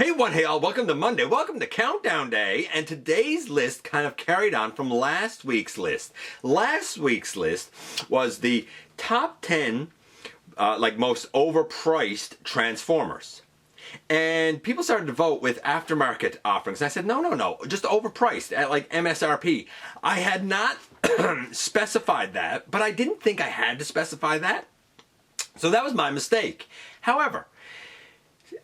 Hey all, welcome to Monday, welcome to Countdown Day, and today's list kind of carried on from last week's list. Last week's list was the top 10 most overpriced Transformers. And people started to vote with aftermarket offerings. And I said, no, just overpriced at like MSRP. I had not specified that, but I didn't think I had to specify that. So that was my mistake. However,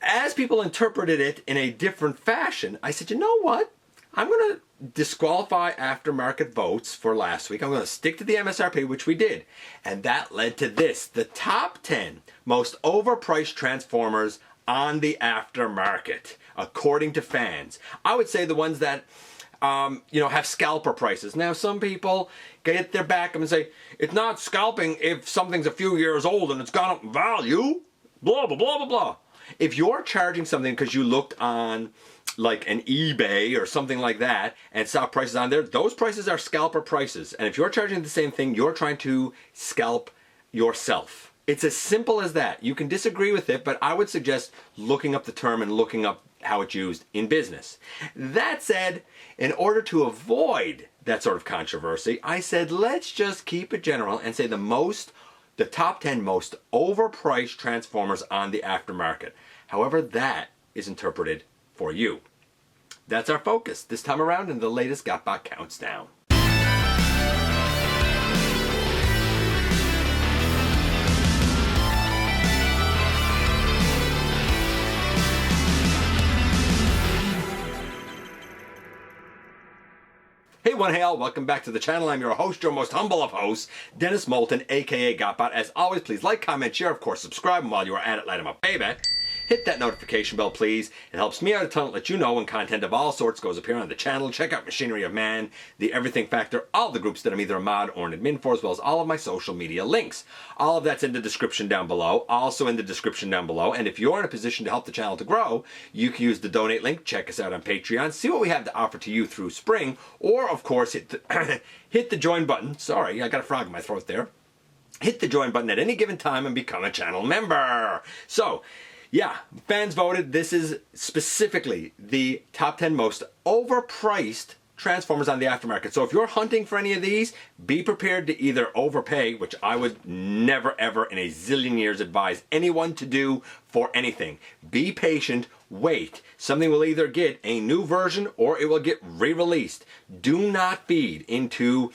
as people interpreted it in a different fashion, I said, you know what? I'm going to disqualify aftermarket votes for last week. I'm going to stick to the MSRP, which we did. And that led to this, the top 10 most overpriced Transformers on the aftermarket, according to fans. I would say the ones that have scalper prices. Now, some people get their back and say, it's not scalping if something's a few years old and it's gone up in value, blah, blah, blah, blah, blah. If you're charging something because you looked on like an eBay or something like that and saw prices on there, those prices are scalper prices. And if you're charging the same thing, you're trying to scalp yourself. It's as simple as that. You can disagree with it, but I would suggest looking up the term and looking up how it's used in business. That said, in order to avoid that sort of controversy, I said let's just keep it general and say the top 10 most overpriced Transformers on the aftermarket. However that is interpreted for you. That's our focus this time around in the latest GotBot Countdown. Hey all, welcome back to the channel. I'm your host, your most humble of hosts, Dennis Moulton, aka GotBot. As always, please like, comment, share, of course, subscribe, and while you are at it, light 'em up, baby. Hit that notification bell, please. It helps me out a ton to let you know when content of all sorts goes up here on the channel. Check out Machinery of Man, The Everything Factor, all the groups that I'm either a mod or an admin for, as well as all of my social media links. All of that's in the description down below, also in the description down below. And if you're in a position to help the channel to grow, you can use the donate link, check us out on Patreon, see what we have to offer to you through spring, or of course hit the join button. Sorry, I got a frog in my throat there. Hit the join button at any given time and become a channel member. So, yeah, fans voted. This is specifically the top 10 most overpriced Transformers on the aftermarket. So if you're hunting for any of these, be prepared to either overpay, which I would never ever in a zillion years advise anyone to do for anything. Be patient, wait. Something will either get a new version or it will get re-released. Do not feed into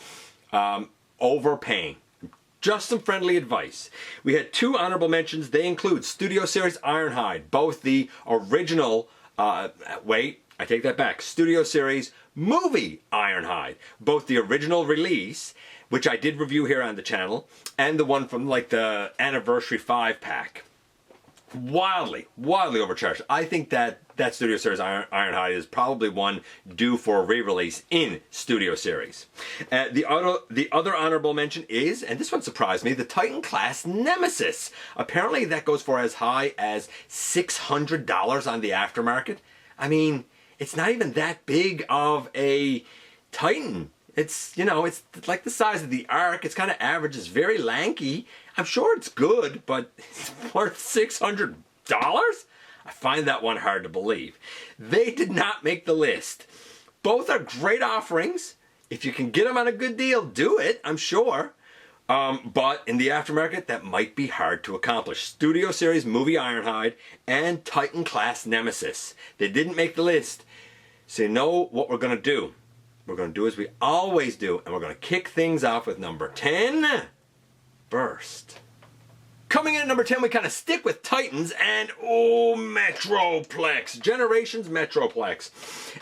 overpaying. Just some friendly advice. We had two honorable mentions. They include Studio Series Ironhide, both the original, wait, I take that back, Studio Series Movie Ironhide, both the original release, which I did review here on the channel, and the one from like the Anniversary 5-pack. Wildly overcharged. I think that Studio Series Ironhide is probably one due for a re-release in Studio Series. The other honorable mention is, and this one surprised me, the Titan Class Nemesis. Apparently that goes for as high as $600 on the aftermarket. I mean, it's not even that big of a Titan. It's, it's like the size of the Ark. It's kind of average. It's very lanky. I'm sure it's good, but it's worth $600? I find that one hard to believe. They did not make the list. Both are great offerings. If you can get them on a good deal, do it, I'm sure. But in the aftermarket, that might be hard to accomplish. Studio Series Movie Ironhide and Titan Class Nemesis. They didn't make the list. So you know what we're going to do. We're going to do as we always do, and we're going to kick things off with number 10, Burst. Coming in at number 10, we kind of stick with Titans and, Metroplex. Generations Metroplex.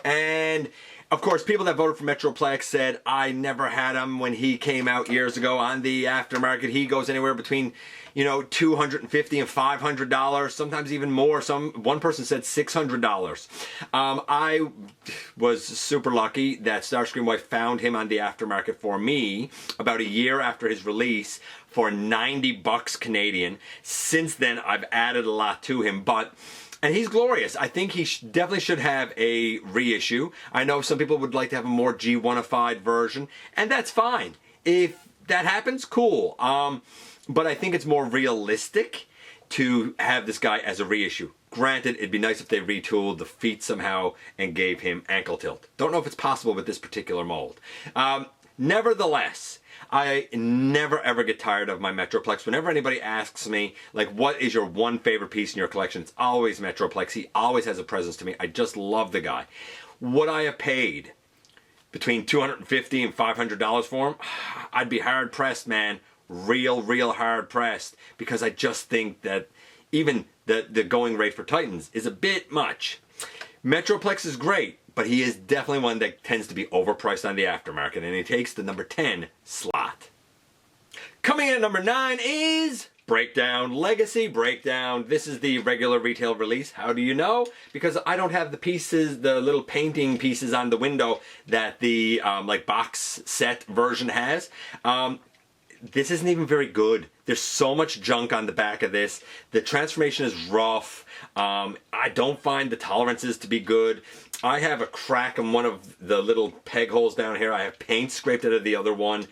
And, of course, people that voted for Metroplex said, I never had him when he came out years ago on the aftermarket. He goes anywhere between, $250 and $500, sometimes even more. One person said $600. I was super lucky that Starscream Wife found him on the aftermarket for me about a year after his release for 90 bucks Canadian. Since then, I've added a lot to him, and he's glorious. I think he definitely should have a reissue. I know some people would like to have a more G1-ified version, and that's fine. If that happens, cool. But I think it's more realistic to have this guy as a reissue. Granted, it'd be nice if they retooled the feet somehow and gave him ankle tilt. Don't know if it's possible with this particular mold. Nevertheless, I never ever get tired of my Metroplex. Whenever anybody asks me, like, what is your one favorite piece in your collection, it's always Metroplex. He always has a presence to me. I just love the guy. Would I have paid between $250 and $500 for him? I'd be hard pressed, man. Real hard pressed, because I just think that even the going rate for Titans is a bit much. Metroplex is great, but he is definitely one that tends to be overpriced on the aftermarket, and he takes the number 10 slot. Coming in at number 9 is Breakdown, Legacy Breakdown. This is the regular retail release. How do you know? Because I don't have the pieces, the little painting pieces on the window that the like box set version has. This isn't even very good. There's so much junk on the back of this. The transformation is rough. I don't find the tolerances to be good. I have a crack in one of the little peg holes down here. I have paint scraped out of the other one.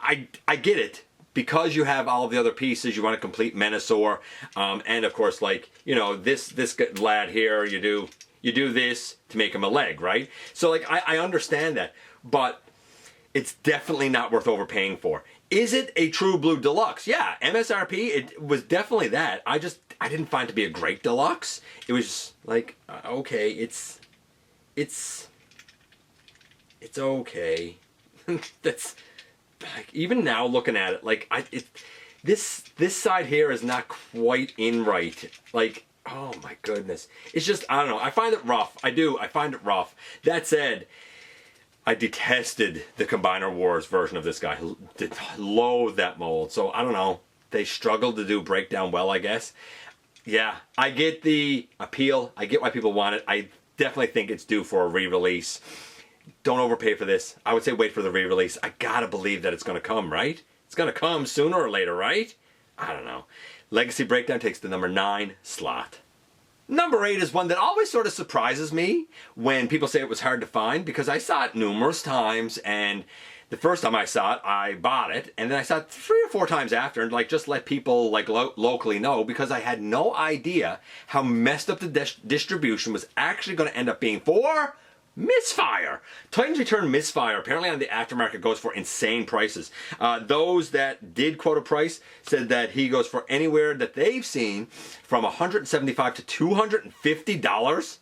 I get it. Because you have all of the other pieces, you want a complete Menasor. And of course, like, you know, this lad here, you do this to make him a leg, right? So like, I understand that. But it's definitely not worth overpaying for. Is it a true blue deluxe? Yeah, MSRP, it was definitely that. I didn't find it to be a great deluxe. It was like, okay, it's okay. That's like, even now looking at it, like this side here is not quite in right. Like, oh my goodness, it's just, I don't know. I find it rough. I find it rough. That said, I detested the Combiner Wars version of this guy. Loathed that mold. So, I don't know. They struggled to do Breakdown well, I guess. Yeah, I get the appeal. I get why people want it. I definitely think it's due for a re-release. Don't overpay for this. I would say wait for the re-release. I gotta believe that it's gonna come, right? It's gonna come sooner or later, right? I don't know. Legacy Breakdown takes the number 9 slot. Number 8 is one that always sort of surprises me when people say it was hard to find, because I saw it numerous times, and the first time I saw it, I bought it, and then I saw it 3 or 4 times after, and like just let people like locally know, because I had no idea how messed up the distribution was actually going to end up being for Misfire. Titans Return Misfire apparently on the aftermarket goes for insane prices. Those that did quote a price said that he goes for anywhere that they've seen from $175 to $250.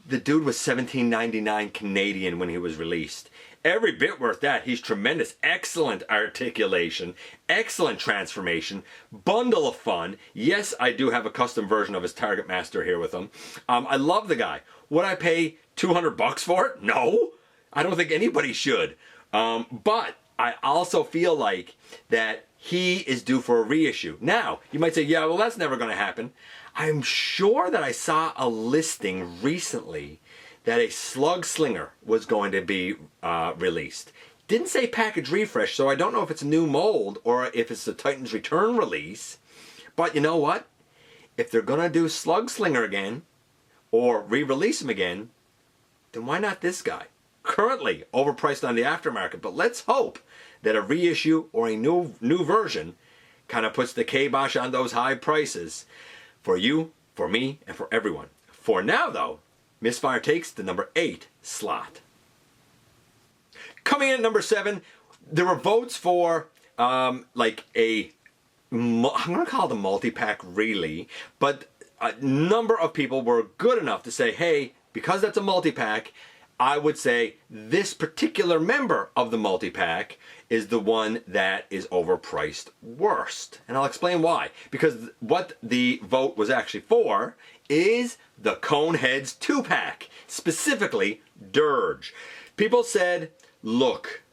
The dude was $17.99 Canadian when he was released. Every bit worth that. He's tremendous. Excellent articulation. Excellent transformation. Bundle of fun. Yes, I do have a custom version of his Target Master here with him. I love the guy. Would I pay $200 for it? No. I don't think anybody should. But I also feel like that he is due for a reissue. Now, you might say, yeah, well, that's never going to happen. I'm sure that I saw a listing recently that a Slug Slinger was going to be released. Didn't say package refresh, so I don't know if it's a new mold or if it's the Titans Return release. But you know what? If they're going to do Slug Slinger again, or re-release him again, then why not this guy? Currently overpriced on the aftermarket, but let's hope that a reissue or a new version kind of puts the kibosh on those high prices for you, for me, and for everyone. For now, though, Misfire takes the number 8 slot. Coming in at number 7, there were votes for like a, I'm going to call it a multi-pack really, but a number of people were good enough to say, hey, because that's a multi-pack, I would say this particular member of the multi-pack is the one that is overpriced worst. And I'll explain why. Because what the vote was actually for is the Coneheads 2-pack, specifically Dirge. People said, look,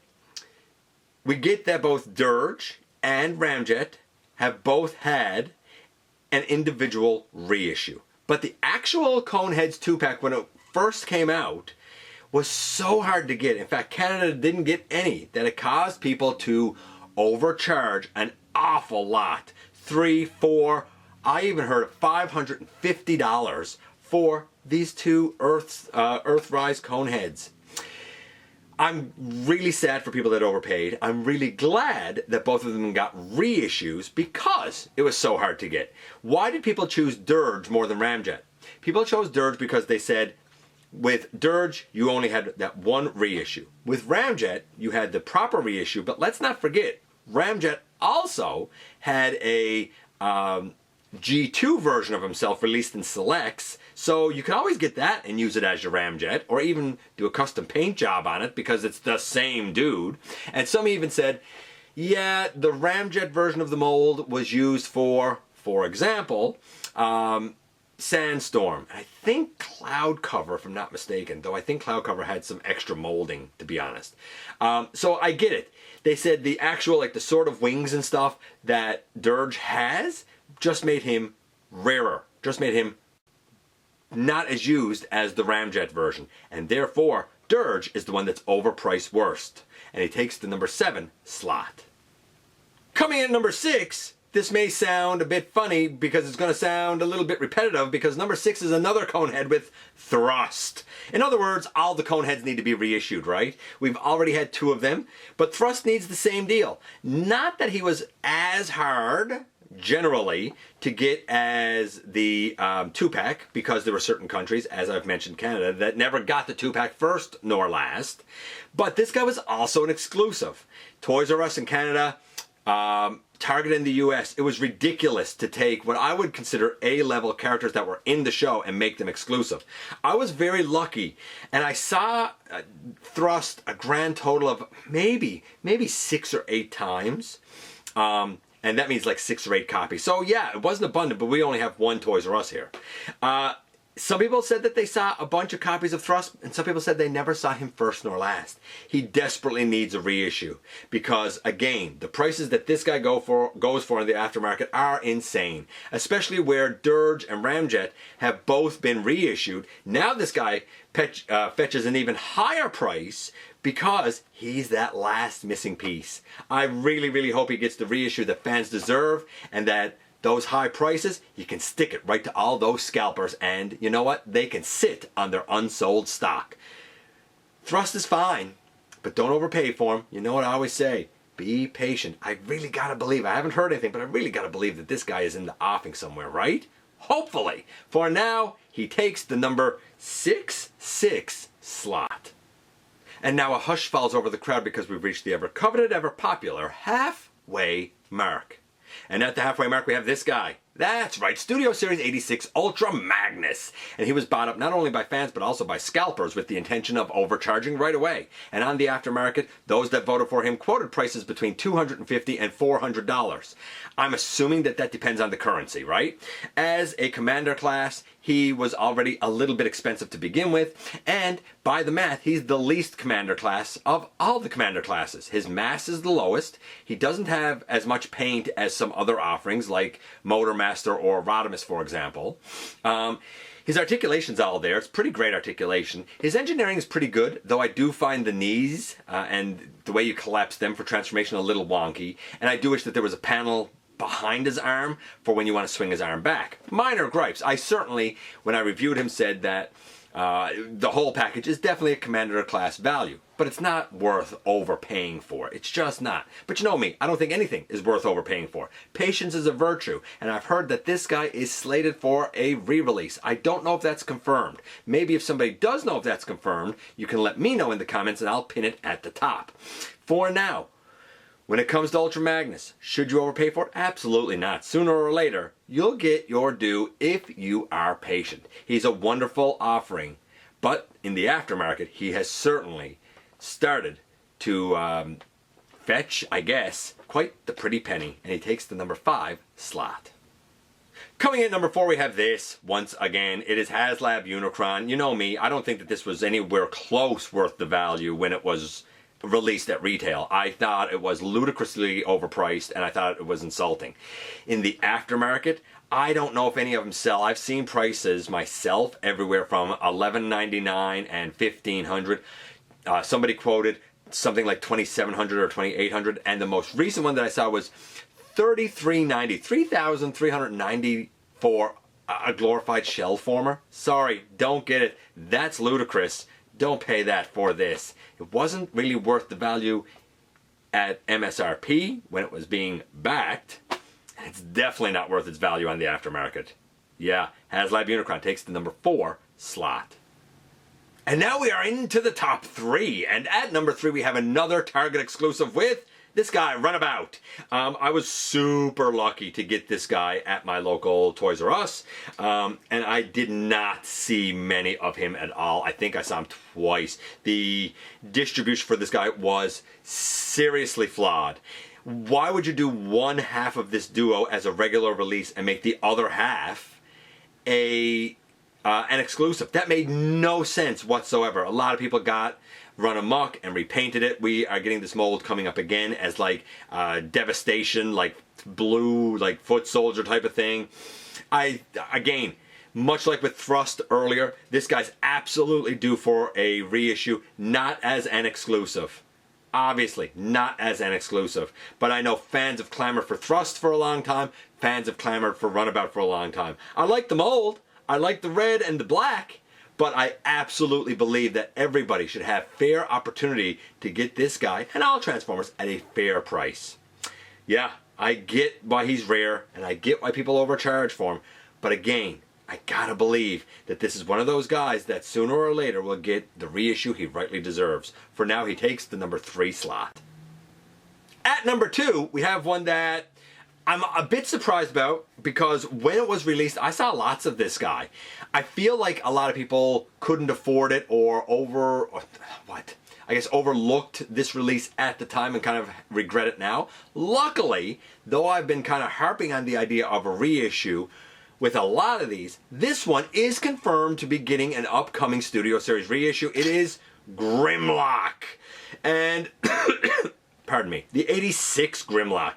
we get that both Dirge and Ramjet have both had an individual reissue. But the actual Coneheads 2-pack, when it first came out, was so hard to get. In fact, Canada didn't get any, that it caused people to overcharge an awful lot. $300, $400, I even heard of $550 for these two Earthrise Coneheads. I'm really sad for people that overpaid. I'm really glad that both of them got reissues because it was so hard to get. Why did people choose Dirge more than Ramjet? People chose Dirge because they said, with Dirge, you only had that one reissue. With Ramjet, you had the proper reissue, but let's not forget, Ramjet also had a G2 version of himself released in selects, so you can always get that and use it as your Ramjet, or even do a custom paint job on it because it's the same dude. And some even said, yeah, the Ramjet version of the mold was used for example, Sandstorm. I think Cloud Cover, if I'm not mistaken, though I think Cloud Cover had some extra molding, to be honest. So I get it. They said the actual, like the sort of wings and stuff that Dirge has just made him rarer, just made him not as used as the Ramjet version, and therefore Dirge is the one that's overpriced worst, and he takes the number 7 slot. Coming in at number 6, this may sound a bit funny because it's going to sound a little bit repetitive, because number 6 is another conehead with thrust. In other words, all the coneheads need to be reissued, right? We've already had 2 of them, but thrust needs the same deal. Not that he was as hard generally to get as the 2-pack, because there were certain countries, as I've mentioned Canada, that never got the 2-pack first nor last. But this guy was also an exclusive. Toys R Us in Canada, Target in the US, it was ridiculous to take what I would consider A-level characters that were in the show and make them exclusive. I was very lucky, and I saw Thrust a grand total of maybe 6 or 8 times. And that means like 6 or 8 copies. So yeah, it wasn't abundant, but we only have 1 Toys R Us here. Some people said that they saw a bunch of copies of Thrust, and some people said they never saw him first nor last. He desperately needs a reissue because, again, the prices that this guy goes for in the aftermarket are insane, especially where Dirge and Ramjet have both been reissued. Now this guy fetches an even higher price because he's that last missing piece. I really, really hope he gets the reissue that fans deserve, and that those high prices, you can stick it right to all those scalpers, and you know what? They can sit on their unsold stock. Thrust is fine, but don't overpay for him. You know what I always say? Be patient. I really gotta believe, I haven't heard anything, but I really gotta believe that this guy is in the offing somewhere, right? Hopefully. For now, he takes the number 6 slot. And now a hush falls over the crowd because we've reached the ever coveted, ever popular halfway mark. And at the halfway mark, we have this guy. That's right, Studio Series 86 Ultra Magnus. And he was bought up not only by fans, but also by scalpers with the intention of overcharging right away. And on the aftermarket, those that voted for him quoted prices between $250 and $400. I'm assuming that that depends on the currency, right? As a commander class, he was already a little bit expensive to begin with, and by the math, he's the least commander class of all the commander classes. His mass is the lowest. He doesn't have as much paint as some other offerings like Motormaster or Rodimus, for example. His articulation's all there. It's pretty great articulation. His engineering is pretty good, though I do find the knees and the way you collapse them for transformation a little wonky, and I do wish that there was a panel behind his arm for when you want to swing his arm back. Minor gripes. I certainly, when I reviewed him, said that the whole package is definitely a commander class value, but it's not worth overpaying for. It's just not. But you know me, I don't think anything is worth overpaying for. Patience is a virtue, and I've heard that this guy is slated for a re-release. I don't know if that's confirmed. Maybe if somebody does know if that's confirmed, you can let me know in the comments and I'll pin it at the top. For now, when it comes to Ultra Magnus, should you overpay for it? Absolutely not. Sooner or later, you'll get your due if you are patient. He's a wonderful offering, but in the aftermarket, he has certainly started to fetch, I guess, quite the pretty penny, and he takes the number 5 slot. Coming in at number 4, we have this. Once again, it is HasLab Unicron. You know me, I don't think that this was anywhere close worth the value when it was released at retail. I thought it was ludicrously overpriced, and I thought it was insulting. In the aftermarket, I don't know if any of them sell. I've seen prices myself everywhere from $11.99 and $1,500. Somebody quoted something like $2,700 or $2,800, and the most recent one that I saw was $3,390, $3,390 for a glorified shell former. Sorry, don't get it. That's ludicrous. Don't pay that for this. It wasn't really worth the value at MSRP when it was being backed. It's definitely not worth its value on the aftermarket. Yeah, HasLab Unicron takes the number 4 slot. And now we are into the top 3. And at number 3 we have another Target exclusive with this guy, Runabout. I was super lucky to get this guy at my local Toys R Us. And I did not see many of him at all. I think I saw him twice. The distribution for this guy was seriously flawed. Why would you do one half of this duo as a regular release and make the other half an exclusive? That made no sense whatsoever. A lot of people got Run Amok and repainted it. We are getting this mold coming up again as like Devastation, like blue, like foot soldier type of thing. Again, much like with Thrust earlier, this guy's absolutely due for a reissue, not as an exclusive. Obviously, not as an exclusive. But I know fans have clamored for Thrust for a long time. Fans have clamored for Runabout for a long time. I like the mold. I like the red and the black. But I absolutely believe that everybody should have fair opportunity to get this guy and all Transformers at a fair price. Yeah, I get why he's rare, and I get why people overcharge for him. But again, I gotta believe that this is one of those guys that sooner or later will get the reissue he rightly deserves. For now, he takes the number 3 slot. At number 2, we have one that I'm a bit surprised about, because when it was released, I saw lots of this guy. I feel like a lot of people couldn't afford it or overlooked this release at the time and kind of regret it now. Luckily, though I've been kind of harping on the idea of a reissue with a lot of these, this one is confirmed to be getting an upcoming Studio Series reissue. It is Grimlock. And, pardon me, the 86 Grimlock.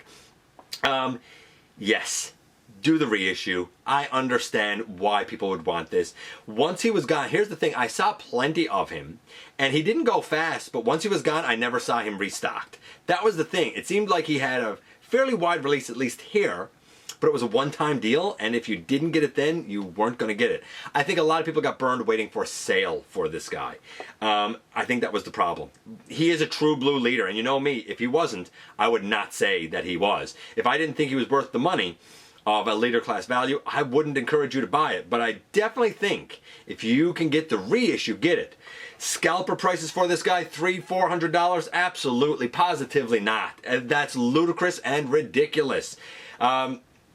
Yes, do the reissue. I understand why people would want this. Once he was gone, here's the thing, I saw plenty of him, and he didn't go fast, but once he was gone, I never saw him restocked. That was the thing. It seemed like he had a fairly wide release, at least here, but it was a one-time deal, and if you didn't get it then, you weren't going to get it. I think a lot of people got burned waiting for a sale for this guy. I think that was the problem. He is a true blue leader, and you know me, if he wasn't, I would not say that he was. If I didn't think he was worth the money of a leader class value, I wouldn't encourage you to buy it. But I definitely think if you can get the reissue, get it. Scalper prices for this guy, $300-400? Absolutely, positively not. That's ludicrous and ridiculous.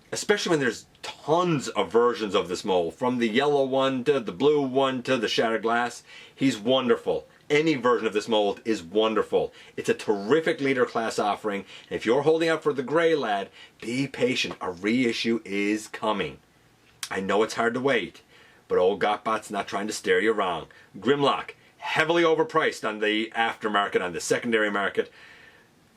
Especially when there's tons of versions of this mold, from the yellow one to the blue one to the shattered glass. He's wonderful. Any version of this mold is wonderful. It's a terrific leader class offering. And if you're holding out for the gray lad, be patient. A reissue is coming. I know it's hard to wait, but old GotBot's not trying to steer you wrong. Grimlock, heavily overpriced on the aftermarket, on the secondary market.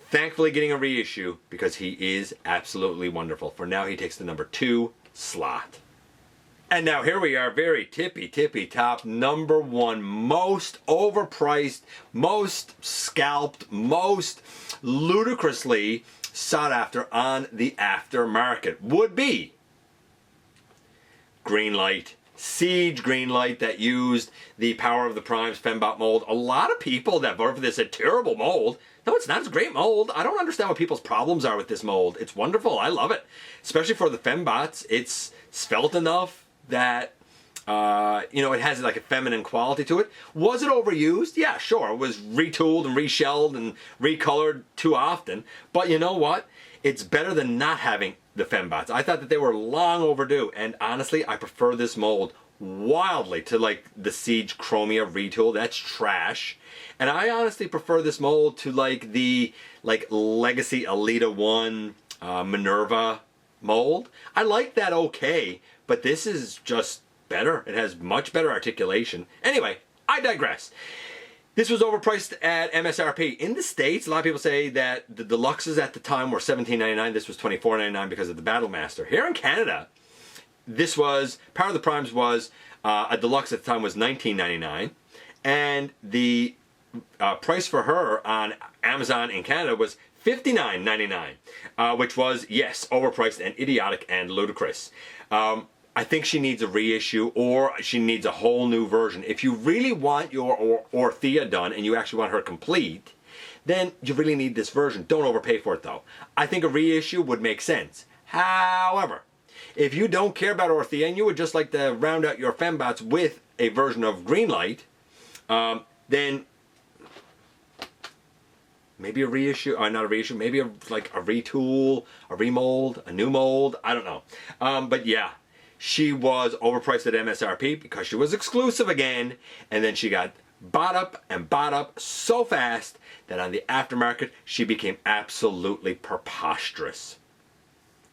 Thankfully getting a reissue because he is absolutely wonderful. For now, he takes the number 2 slot. And now here we are, very tippy top, number 1, most overpriced, most scalped, most ludicrously sought after on the aftermarket would be Greenlight. Siege Greenlight that used the Power of the Primes Fembot mold. A lot of people that voted for this said terrible mold. No, it's not. It's a great mold. I don't understand what people's problems are with this mold. It's wonderful. I love it. Especially for the Fembots. It's svelte enough that, it has like a feminine quality to it. Was it overused? Yeah, sure. It was retooled and reshelled and recolored too often. But you know what? It's better than not having the Fembots. I thought that they were long overdue. And honestly, I prefer this mold wildly to like the Siege Chromia retool. That's trash. And I honestly prefer this mold to like the Legacy Elita 1 Minerva mold. I like that okay, but this is just better. It has much better articulation. Anyway, I digress. This was overpriced at MSRP. In the States, a lot of people say that the deluxes at the time were $17.99. This was $24.99 because of the Battlemaster. Here in Canada, this was, Power of the Primes was, a deluxe at the time was $19.99. And the price for her on Amazon in Canada was $59.99, which was, yes, overpriced and idiotic and ludicrous. I think she needs a reissue, or she needs a whole new version. If you really want your Orthea done and you actually want her complete, then you really need this version. Don't overpay for it though. I think a reissue would make sense. However, if you don't care about Orthea and you would just like to round out your fembots with a version of Greenlight, then maybe a reissue, or not a reissue, maybe like a retool, a remold, a new mold, I don't know. But yeah, she was overpriced at MSRP because she was exclusive again, and then she got bought up so fast that on the aftermarket, she became absolutely preposterous.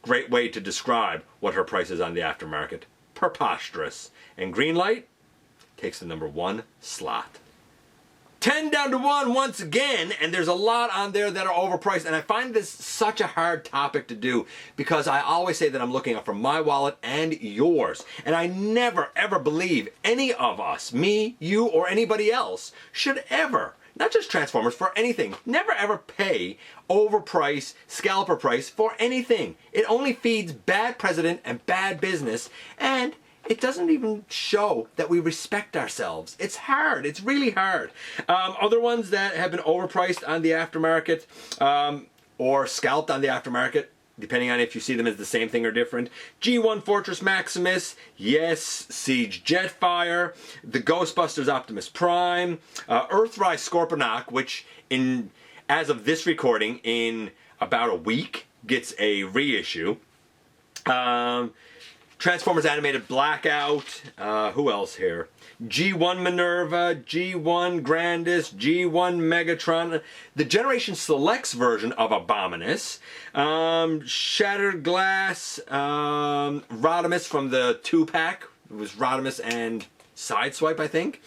Great way to describe what her price is on the aftermarket. Preposterous. And Greenlight takes the #1 slot. 10 down to 1 once again, and there's a lot on there that are overpriced, and I find this such a hard topic to do because I always say that I'm looking out for my wallet and yours, and I never ever believe any of us, me, you, or anybody else, should ever, not just Transformers, for anything, never ever pay overpriced scalper price for anything. It only feeds bad precedent and bad business, and it doesn't even show that we respect ourselves. It's hard. It's really hard. Other ones that have been overpriced on the aftermarket or scalped on the aftermarket, depending on if you see them as the same thing or different. G1 Fortress Maximus, yes, Siege Jetfire, the Ghostbusters Optimus Prime, Earthrise Scorponok, which as of this recording, in about a week, gets a reissue. Transformers Animated Blackout, who else here? G1 Minerva, G1 Grandis, G1 Megatron, the Generation Selects version of Abominus, Shattered Glass, Rodimus from the 2-pack, it was Rodimus and Sideswipe, I think.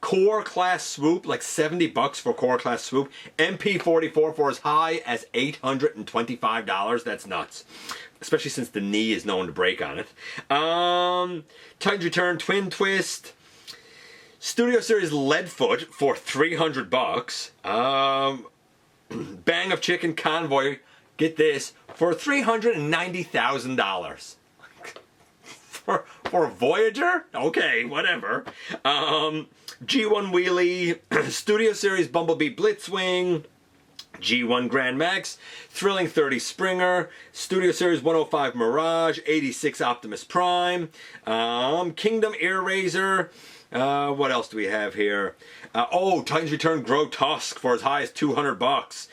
Core Class Swoop, like $70 for Core Class Swoop. MP44 for as high as $825, that's nuts. Especially since the knee is known to break on it. Titan's Return Twin Twist. Studio Series Leadfoot for $300. Bang of Chicken Convoy, get this, for $390,000. For a Voyager? Okay, whatever. G1 Wheelie, Studio Series Bumblebee Blitzwing, G1 Grand Max, Thrilling 30 Springer, Studio Series 105 Mirage, 86 Optimus Prime, Kingdom Ear Razor, what else do we have here? Titan's Return Grotesque for as high as $200.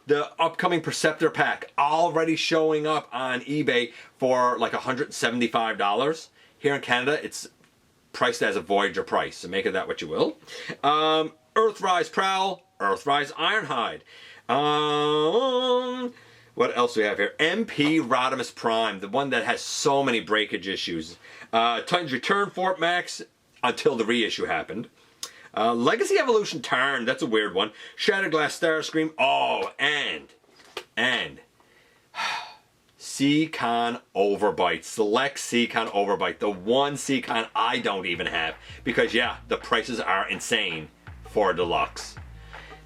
The upcoming Perceptor pack already showing up on eBay for like $175. Here in Canada, it's priced as a Voyager price, so make of that what you will. Earthrise Prowl, Earthrise Ironhide. What else do we have here? MP Rodimus Prime, the one that has so many breakage issues. Titan's Return Fort Max until the reissue happened. Legacy Evolution Tarn, that's a weird one. Shattered Glass Starscream. And Seacon Overbite. Select Seacon Overbite. The one Seacon I don't even have. Because yeah, the prices are insane for a deluxe.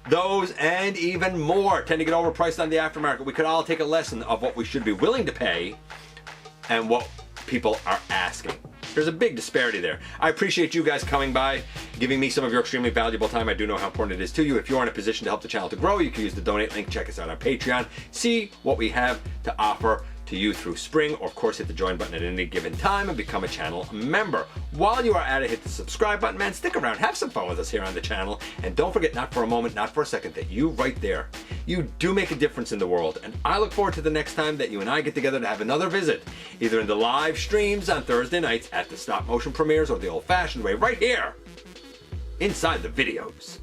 Those and even more tend to get overpriced on the aftermarket. We could all take a lesson of what we should be willing to pay and what people are asking. There's a big disparity there. I appreciate you guys coming by, giving me some of your extremely valuable time. I do know how important it is to you. If you're in a position to help the channel to grow, you can use the donate link. Check us out on Patreon. See what we have to offer to you through spring, or of course hit the join button at any given time and become a channel member. While you are at it, hit the subscribe button, man. Stick around, have some fun with us here on the channel, and don't forget, not for a moment, not for a second, that you right there, you do make a difference in the world. And I look forward to the next time that you and I get together to have another visit, either in the live streams on Thursday nights at the stop motion premieres, or the old-fashioned way right here inside the videos.